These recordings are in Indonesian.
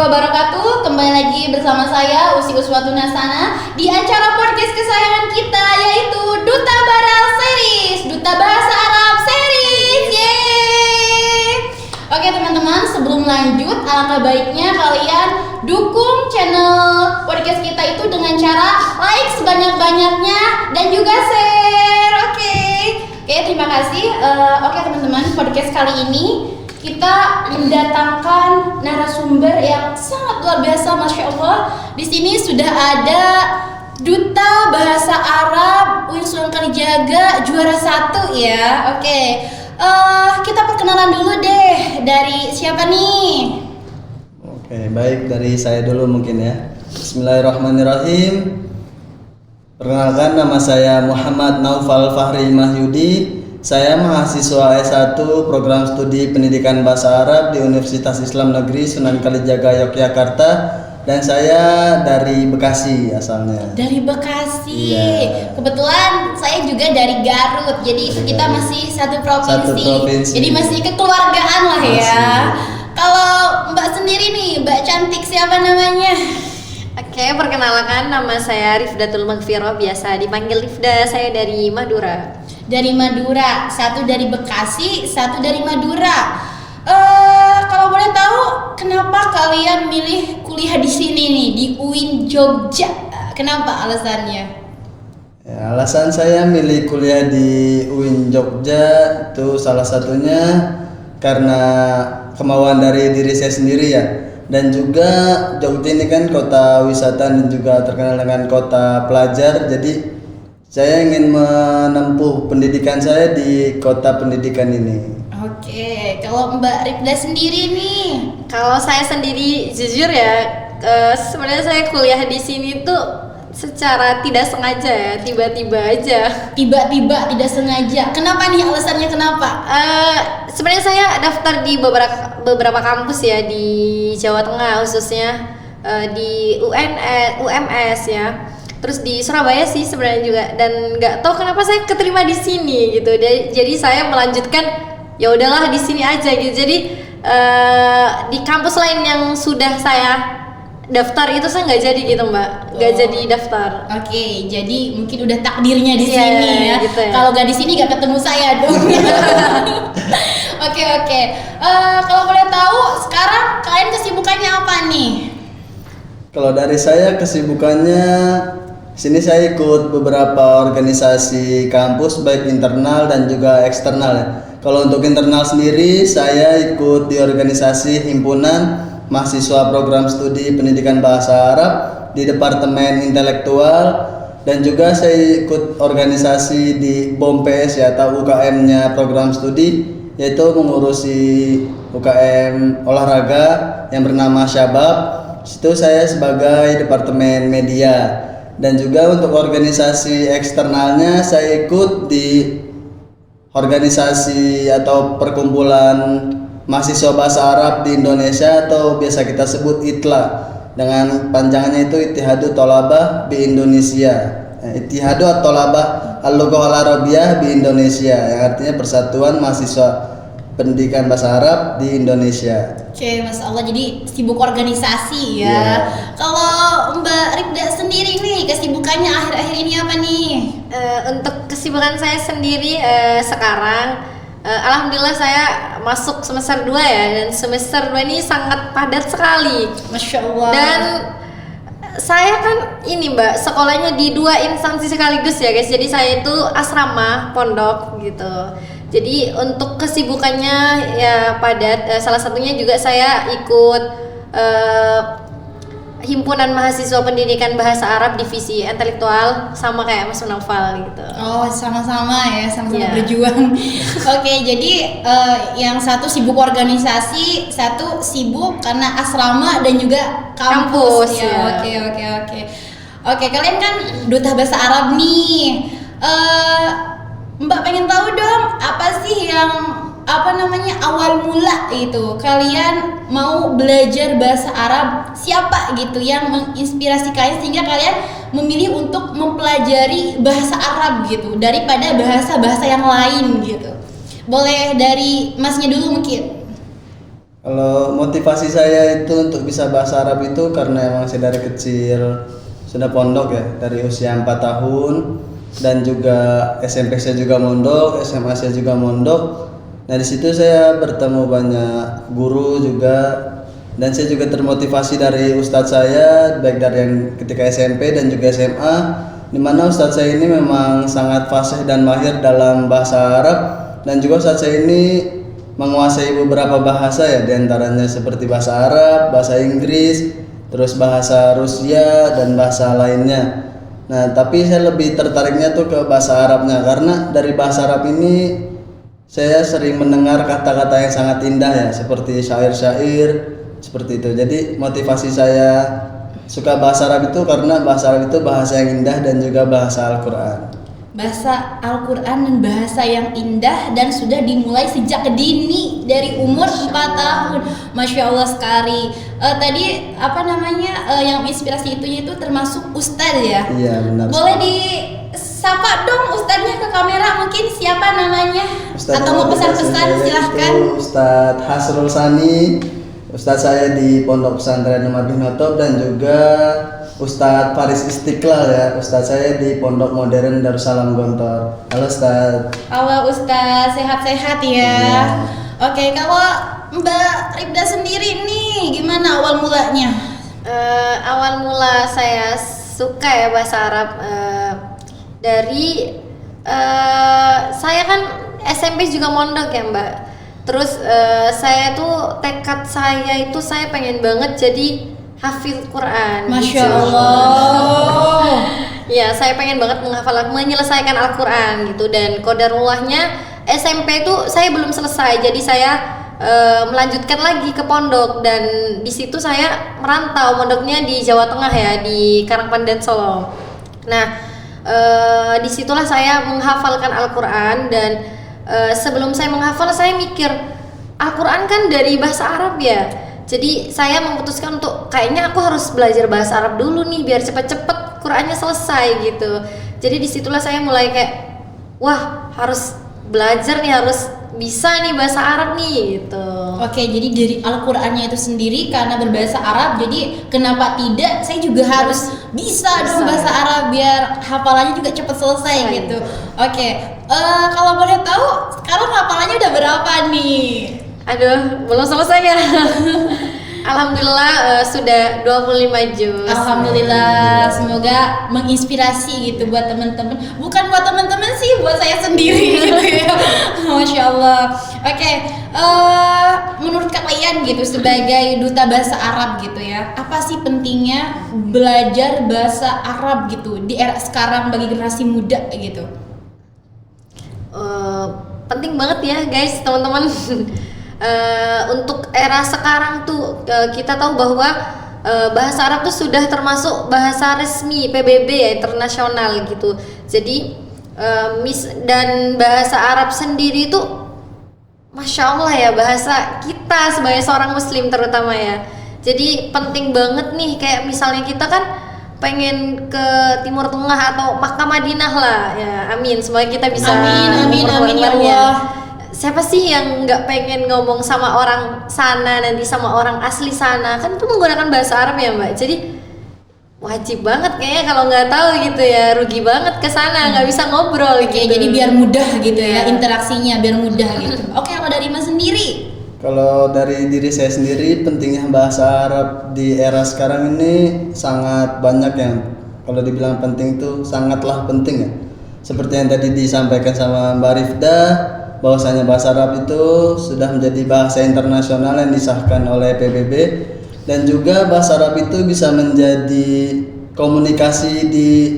wabarakatuh. Kembali lagi bersama saya Usi Uswatun Hasana di acara podcast kesayangan kita, yaitu Duta Bara Series, Duta Bahasa Arab Series. Yeay. Oke teman-teman, sebelum lanjut, alangkah baiknya kalian dukung channel podcast kita itu dengan cara like sebanyak-banyaknya dan juga share. Oke, terima kasih. Oke teman-teman, podcast kali ini kita mendatangkan narasumber yang sangat luar biasa, masya Allah. Di sini sudah ada Duta Bahasa Arab UIN Sunan Kalijaga juara 1 ya. Oke, kita perkenalan dulu deh, dari siapa nih? Oke, baik, dari saya dulu mungkin ya. Bismillahirrahmanirrahim. Perkenalkan, nama saya Muhammad Naufal Fahri Mahyudi. Saya mahasiswa S1 Program Studi Pendidikan Bahasa Arab di Universitas Islam Negeri Sunan Kalijaga, Yogyakarta, dan saya dari Bekasi asalnya. Dari Bekasi. Iya. Kebetulan saya juga dari Garut. Jadi itu kita masih satu provinsi. Satu provinsi. Jadi masih kekeluargaan lah ya. Masih. Kalau Mbak sendiri nih, Mbak cantik siapa namanya? Oke, perkenalkan, nama saya Rifdatul Magfirah, biasa dipanggil Rifda. Saya dari Madura. Dari Madura, satu dari Bekasi, satu dari Madura. Kalau boleh tahu, kenapa kalian milih kuliah di sini nih, di UIN Jogja? Kenapa alasannya? Ya, alasan saya milih kuliah di UIN Jogja itu salah satunya karena kemauan dari diri saya sendiri ya. Dan juga Jogja ini kan kota wisata dan juga terkenal dengan kota pelajar. Jadi saya ingin menempuh pendidikan saya di kota pendidikan ini. Oke, kalau Mbak Rifda sendiri nih? Kalau saya sendiri jujur ya, sebenarnya saya kuliah di sini tuh secara tidak sengaja ya, tiba-tiba aja. Tiba-tiba tidak sengaja. Kenapa nih, alasannya kenapa? Sebenarnya saya daftar di beberapa kampus ya di Jawa Tengah, khususnya di UMS ya. Terus di Surabaya sih sebenarnya juga, dan nggak tahu kenapa saya keterima di sini gitu. Jadi saya melanjutkan, ya udahlah di sini aja gitu. Jadi di kampus lain yang sudah saya daftar itu saya nggak jadi gitu Mbak, nggak jadi daftar. Oke, jadi mungkin udah takdirnya di sini ya. Gitu ya. Kalau nggak di sini nggak ketemu saya dong. Oke. Kalau boleh tahu, sekarang kalian kesibukannya apa nih? Kalau dari saya kesibukannya, sini saya ikut beberapa organisasi kampus baik internal dan juga eksternal ya. Kalau untuk internal sendiri, saya ikut di organisasi himpunan mahasiswa program studi pendidikan bahasa Arab di Departemen Intelektual, dan juga saya ikut organisasi di BOMPS ya, atau UKM-nya program studi, yaitu mengurusi UKM olahraga yang bernama Syabab. Situ saya sebagai Departemen Media. Dan juga untuk organisasi eksternalnya saya ikut di organisasi atau perkumpulan mahasiswa bahasa Arab di Indonesia, atau biasa kita sebut ITLA, dengan panjangannya itu Ittihadu Thalabah bi Indonesia. Ittihadu At-Thalabah Al-Lughah Al-Arabiyah bi Indonesia, yang artinya Persatuan Mahasiswa Pendidikan Bahasa Arab di Indonesia. Oke, Mas Allah, jadi sibuk organisasi ya. Yeah. Kalau Mbak Rifda sendiri nih, kesibukannya akhir-akhir ini apa nih? Untuk kesibukan saya sendiri sekarang, alhamdulillah saya masuk semester 2 ya, dan semester 2 ini sangat padat sekali. Masya Allah. Dan saya kan ini Mbak, sekolahnya di 2 instansi sekaligus ya guys. Jadi saya itu asrama pondok gitu. Jadi untuk kesibukannya ya padat. Salah satunya juga saya ikut himpunan mahasiswa pendidikan bahasa Arab divisi intelektual, sama kayak Mas Naufal gitu. Oh, sama-sama ya, sama-sama Yeah. berjuang. Oke, jadi yang satu sibuk organisasi, satu sibuk karena asrama dan juga kampus. Kampus, Ya. ya. Oke, kalian kan duta bahasa Arab nih. Mbak pengen tahu dong, apa sih yang awal mula itu kalian mau belajar bahasa Arab? Siapa gitu yang menginspirasi kalian sehingga kalian memilih untuk mempelajari bahasa Arab gitu daripada bahasa-bahasa yang lain gitu? Boleh dari Masnya dulu mungkin. Kalau motivasi saya itu untuk bisa bahasa Arab itu karena emang saya dari kecil sudah pondok ya, dari usia 4 tahun, dan juga SMP saya juga mondok, SMA saya juga mondok. Nah di situ saya bertemu banyak guru juga, dan saya juga termotivasi dari ustadz saya, baik dari yang ketika SMP dan juga SMA, di mana ustadz saya ini memang sangat fasih dan mahir dalam bahasa Arab, dan juga ustadz saya ini menguasai beberapa bahasa ya, diantaranya seperti bahasa Arab, bahasa Inggris, terus bahasa Rusia dan bahasa lainnya. Nah tapi saya lebih tertariknya tuh ke bahasa Arabnya, karena dari bahasa Arab ini saya sering mendengar kata-kata yang sangat indah ya, seperti syair-syair seperti itu. Jadi motivasi saya suka bahasa Arab itu karena bahasa Arab itu bahasa yang indah dan juga bahasa Al-Quran. Bahasa Al-Quran dan bahasa yang indah, dan sudah dimulai sejak dini dari umur 4 tahun. Masya Allah sekali. Tadi apa namanya yang inspirasi itu termasuk ustadz ya? Iya benar. Boleh disapa dong ustadznya ke kamera, mungkin siapa namanya? Ustadz atau mau pesan-pesan silahkan. Ustadz Hasrul Sani, ustadz saya di Pondok Pesantren Umar bin Khattab, dan juga Ustadz Faris Istiqlal ya, ustadz saya di Pondok Modern Darussalam Gontor. Halo Ustadz. Halo Ustadz, sehat-sehat ya. Iya. Oke, kalau Mbak Ribda sendiri nih, gimana awal mulanya? Awal mula saya suka ya bahasa Arab dari saya kan SMP juga mondok ya Mbak. Terus saya tuh tekad saya itu saya pengen banget jadi hafidz Quran. Masya gitu. Allah. Ya, saya pengen banget menyelesaikan Al-Quran gitu, dan qadarullahnya SMP itu saya belum selesai, jadi saya melanjutkan lagi ke pondok, dan di situ saya merantau, mondoknya di Jawa Tengah ya, di Karangpandan Solo. Nah, disitulah saya menghafalkan Al-Quran, dan sebelum saya menghafal saya mikir Al-Quran kan dari bahasa Arab ya. Jadi saya memutuskan untuk kayaknya aku harus belajar bahasa Arab dulu nih biar cepet-cepet Qurannya selesai gitu. Jadi disitulah saya mulai kayak wah harus belajar nih, harus bisa nih bahasa Arab nih gitu. Oke, jadi dari Al-Qur'annya itu sendiri karena berbahasa Arab, jadi kenapa tidak saya juga harus bisa dong bahasa Arab biar hafalannya juga cepat selesai gitu. Oke, kalau boleh tahu sekarang hafalannya udah berapa nih? Aduh, belum selesai ya. Alhamdulillah sudah 25 juz. Alhamdulillah, semoga menginspirasi gitu buat teman-teman. Bukan buat teman-teman sih, buat saya sendiri gitu ya. Masya Allah. Oke, menurut kalian gitu sebagai duta bahasa Arab gitu ya, apa sih pentingnya belajar bahasa Arab gitu di era sekarang bagi generasi muda gitu? Penting banget ya guys, teman-teman. Untuk era sekarang tuh kita tahu bahwa bahasa Arab tuh sudah termasuk bahasa resmi PBB ya, internasional gitu. Jadi dan bahasa Arab sendiri itu Masya Allah ya, bahasa kita sebagai seorang muslim terutama ya. Jadi penting banget nih, kayak misalnya kita kan pengen ke Timur Tengah atau Makkah Madinah lah ya, amin, semoga kita bisa amin ya Allah. Siapa sih yang nggak pengen ngomong sama orang sana, nanti sama orang asli sana, kan itu menggunakan bahasa Arab ya Mbak. Jadi wajib banget kayaknya, kalau nggak tahu gitu ya rugi banget ke sana, nggak bisa ngobrol gitu. Jadi biar mudah gitu ya interaksinya, biar mudah gitu. Oke, kalau dari Mas sendiri? Kalau dari diri saya sendiri, pentingnya bahasa Arab di era sekarang ini sangat banyak yang kalau dibilang penting itu sangatlah penting ya. Seperti yang tadi disampaikan sama Mbak Rifda, bahwasanya bahasa Arab itu sudah menjadi bahasa internasional yang disahkan oleh PBB, dan juga bahasa Arab itu bisa menjadi komunikasi di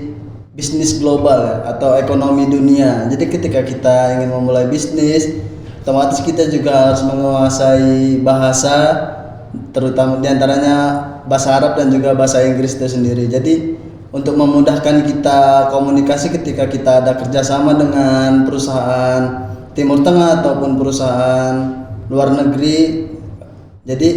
bisnis global ya, atau ekonomi dunia. Jadi ketika kita ingin memulai bisnis, otomatis kita juga harus menguasai bahasa, terutama diantaranya bahasa Arab dan juga bahasa Inggris itu sendiri. Jadi untuk memudahkan kita komunikasi ketika kita ada kerjasama dengan perusahaan Timur Tengah ataupun perusahaan luar negeri, jadi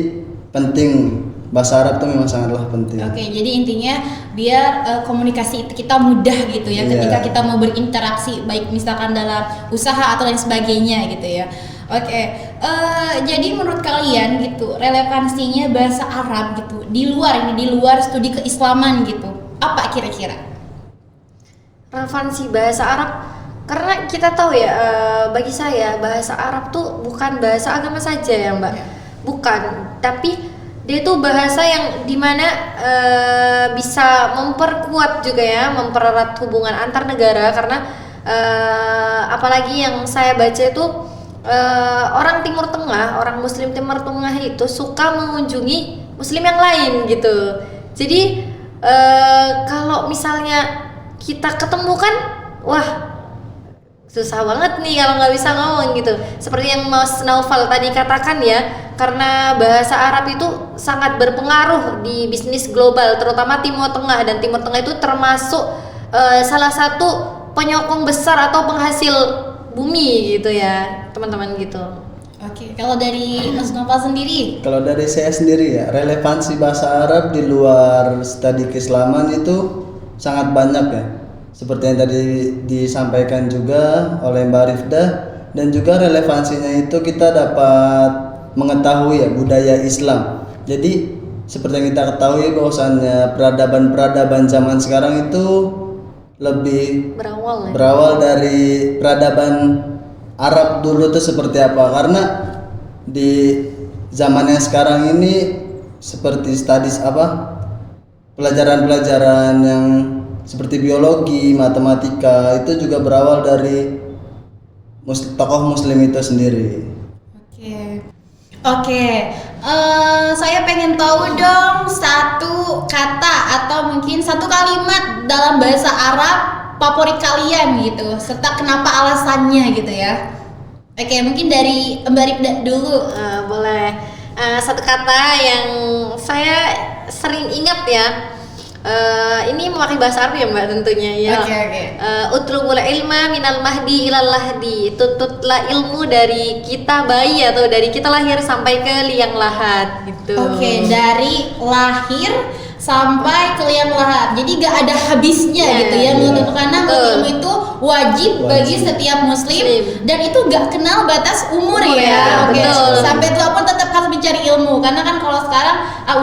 penting bahasa Arab itu memang sangatlah penting. Oke, jadi intinya biar komunikasi kita mudah gitu ya, ketika kita mau berinteraksi, baik misalkan dalam usaha atau lain sebagainya gitu ya. Oke, Jadi menurut kalian gitu, relevansinya bahasa Arab gitu di luar studi keislaman gitu, apa kira-kira? Relevansi bahasa Arab, karena kita tahu ya, bagi saya bahasa Arab tuh bukan bahasa agama saja ya Mbak, bukan, tapi dia tuh bahasa yang dimana bisa memperkuat juga ya, mempererat hubungan antar negara, karena apalagi yang saya baca itu orang Timur Tengah, orang Muslim Timur Tengah itu suka mengunjungi Muslim yang lain gitu. Jadi kalau misalnya kita ketemu kan, wah susah banget nih kalau nggak bisa ngomong gitu. Seperti yang Mas Naufal tadi katakan ya, karena bahasa Arab itu sangat berpengaruh di bisnis global, terutama Timur Tengah, dan Timur Tengah itu termasuk salah satu penyokong besar atau penghasil bumi gitu ya teman-teman gitu. Oke, kalau dari Mas Noval sendiri? Kalau dari saya sendiri ya, relevansi bahasa Arab di luar studi keislaman itu sangat banyak ya. Seperti yang tadi disampaikan juga oleh Mbak Rifda, dan juga relevansinya itu kita dapat mengetahui ya budaya Islam. Jadi seperti yang kita ketahui bahwasannya peradaban zaman sekarang itu lebih berawal dari peradaban Arab dulu itu seperti apa, karena di zamannya sekarang ini seperti pelajaran-pelajaran yang seperti biologi, matematika itu juga berawal dari tokoh muslim itu sendiri. Oke. Saya pengen tahu dong satu kata atau mungkin satu kalimat dalam bahasa Arab favorit kalian gitu, serta kenapa alasannya gitu ya. Oke, mungkin dari Mbak Rifda dulu. Boleh. Satu kata yang saya sering ingat ya, ini memakai bahasa Arab ya Mbak tentunya ya. Oke. Utlubul ilma minal mahdi ilal lahdi, tuntutlah ilmu dari kita bayi atau dari kita lahir sampai ke liang lahat gitu. Oke, dari lahir sampai ke liang lahat. Jadi gak ada habisnya gitu ya, karena ilmu itu wajib bagi setiap muslim dan itu gak kenal batas umur ya. Oke. Sampai tua pun tetap harus mencari ilmu, karena kan kalau sekarang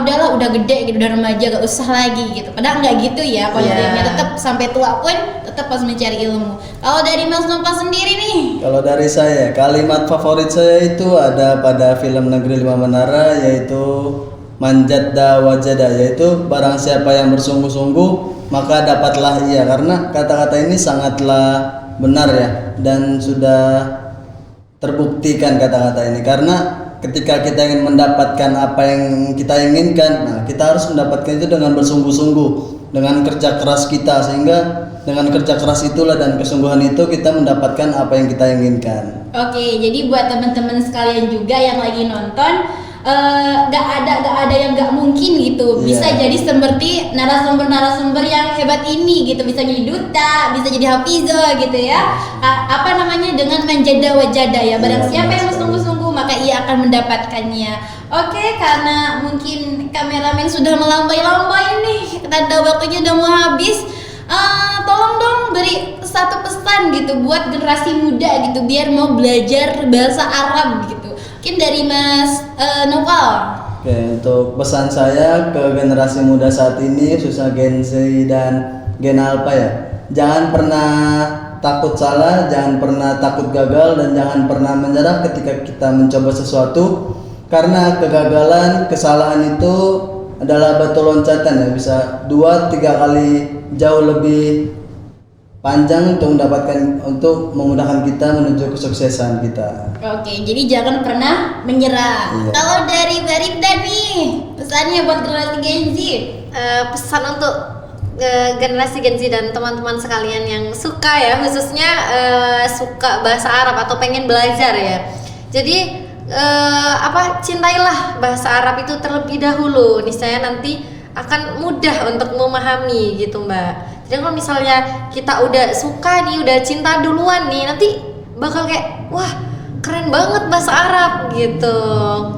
udahlah, udah gede gitu, udah remaja, gak usah lagi gitu. Padahal nggak gitu ya, konsepnya tetap sampai tua pun tetap harus mencari ilmu. Kalau dari Mas Nova sendiri nih? Kalau dari saya, kalimat favorit saya itu ada pada film Negeri Lima Menara, yaitu manjadda wajada, yaitu barang siapa yang bersungguh-sungguh maka dapatlah ia. Karena kata-kata ini sangatlah benar ya, dan sudah terbuktikan kata-kata ini, karena ketika kita ingin mendapatkan apa yang kita inginkan, nah kita harus mendapatkan itu dengan bersungguh-sungguh, dengan kerja keras kita, sehingga dengan kerja keras itulah dan kesungguhan itu kita mendapatkan apa yang kita inginkan. Oke, jadi buat teman-teman sekalian juga yang lagi nonton, gak ada yang gak mungkin gitu. Bisa jadi seperti narasumber yang hebat ini gitu, bisa jadi duta, bisa jadi hafizah gitu ya. Dengan manjada wajada ya, barang siapa yang bersungguh-sungguh maka ia akan mendapatkannya. Oke, karena mungkin kameramen sudah melambai-lambai nih, tanda waktunya udah mau habis. Tolong dong beri satu pesan gitu buat generasi muda gitu, biar mau belajar bahasa Arab gitu. Mungkin dari Mas Noval. Oke, untuk pesan saya ke generasi muda saat ini, khususnya Gen Z dan Gen Alpha ya, jangan pernah takut salah, jangan pernah takut gagal, dan jangan pernah menyerah ketika kita mencoba sesuatu, karena kegagalan, kesalahan itu adalah batu loncatan ya, bisa 2-3 kali jauh lebih panjang untuk memudahkan kita menuju kesuksesan kita. Oke, jadi jangan pernah menyerah. Kalau dari Mbak Rifda nih, pesannya buat generasi Gen Z? Pesan untuk generasi Gen Z dan teman-teman sekalian yang suka ya, khususnya suka bahasa Arab atau pengen belajar ya. Jadi cintailah bahasa Arab itu terlebih dahulu, niscaya nanti akan mudah untuk memahami gitu Mbak. Jadi kalau misalnya kita udah suka nih, udah cinta duluan nih, nanti bakal kayak wah keren banget bahasa Arab gitu.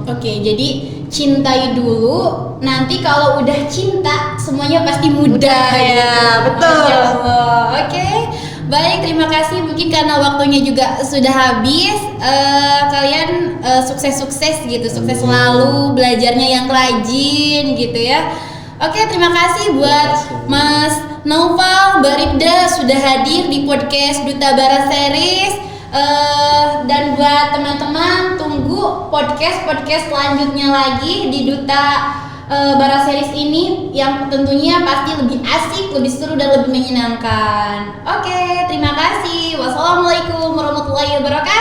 Oke, jadi cintai dulu, nanti kalau udah cinta semuanya pasti mudah ya, gitu. betul. Masya Allah. Oke, Baik, terima kasih. Mungkin karena waktunya juga sudah habis, kalian sukses-sukses gitu, sukses selalu, belajarnya yang rajin gitu ya. Oke, terima kasih buat Mas Naufal, Mbak Ribda sudah hadir di podcast Duta Bara Series. Dan buat teman-teman tunggu podcast selanjutnya lagi di Duta Bara Series ini yang tentunya pasti lebih asik, lebih seru dan lebih menyenangkan. Oke, terima kasih. Wassalamualaikum warahmatullahi wabarakatuh.